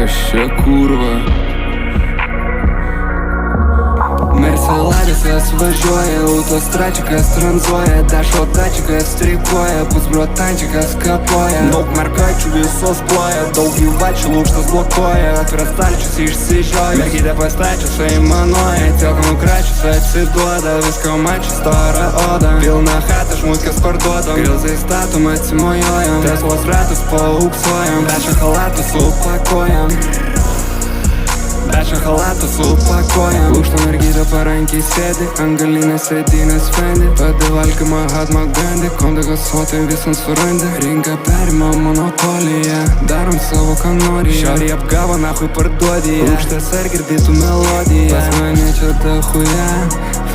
kas čia kurva? Merceladesas važiuoja, autostračikas tranzuoja, dešo tačikas streikuoja, pusbrotančikas kapoja. Daug mergaičių visos ploja, daug gyvačių lūkštas blokuoja, atviras stalčius išsižioja, mergytė pastačius aimanuoja, tiek nukračius atsiduoda, visko mačius storą odą, pilna chata žmutkės parduodam, grilzai statom atsimojuojam, Teslos ratus paauksuojam, dešo chalatus supakuojam, dešo chalatus supakuojam. Lūkšto mergytė parankiai sėdi, ant galinės sėdynės Fendi, tada valgymą Mahatma Gandhi, kondagasotai visant surandi, rinka perima monopoliją, darom savo ką nori, šiaurį apgavo, nahui parduodi, lūkštas ar girdėtų melodiją, pas mane čia ta chuja,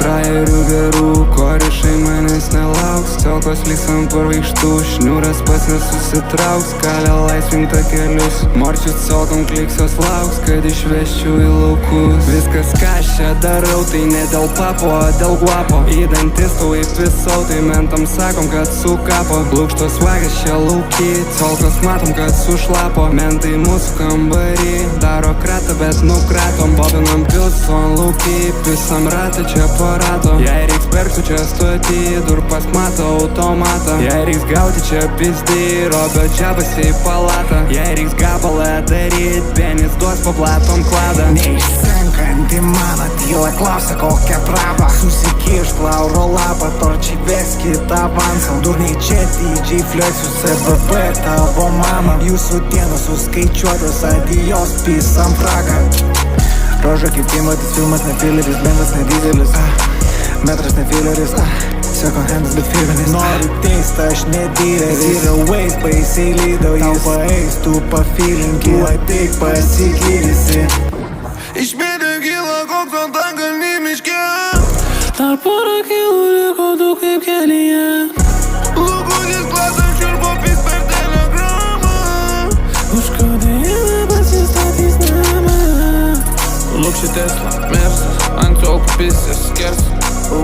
frajerių gerų, korišai manęs nelauks, celkos liks ant parvaikštų, šniūras pats nesusitrauks, kalė laisvinta kelius, morčius celkom kliks jos lauks, kad išveščiau į laukus. Viskas ką aš čia darau, tai ne dėl papo, o dėl guapo, į dantistų įpisau, tai mentam sakom, kad sukapo, lūkštos vagas čia lauky, celkos matom, kad sušlapo, mentai mūsų kambarį, daro kratą, bet nukratom, bobinam pilson lauky, pisam ratą čia parato, jei reiks perkų čia stoti, durpas mato automatą, jei reiks gauti čia pizdy, robio džabas į palatą, jei reiks gabalą daryt, penis duos paplatom kladą. Neišsenkanti mano tyla klausia kokią trapą, susikišk lauro lapą, torčiai veskit avansą, durniai čia dydžiai fleksiu, CBB tavo mama, jūsų dienos suskaičiuotos, adijos pisam fragą. Rožo kaip Timotis, filmas ne Filiperis, benzas ne didelis, metras ne fileris, second handas bet firmenis. Noriu teist, aš ne dileris, yra waste, baisiai lydo jis, tau paeis, tu pafilink, tu ateik pasigydysi. Išmėtė gilą koks ant angalny miške, dar porą kilų liko daug kaip kelyje, lūkudis klasam šiurpo pis per telegramą, užkodė jame pasistatys namą. Lūkščių Tesla, Mersas, ant celkų pisės skers,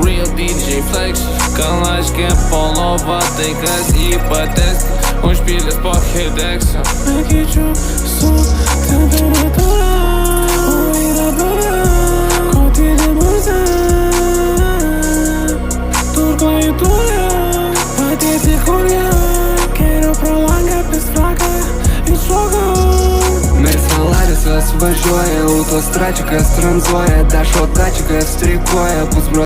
Real DJ Flex, kalaškė polova, tai kas jį patesti, užpylės po Hideksą. Nekeičiu su temperatūra, o yra bura, kotinė burza, turklai turi, patėti kurja, kėriau pro langą, pistraką, iššokau. Merceladesas važiuoja, autostračikas tranzuoja, dešo tačikas streikuoja, pusbro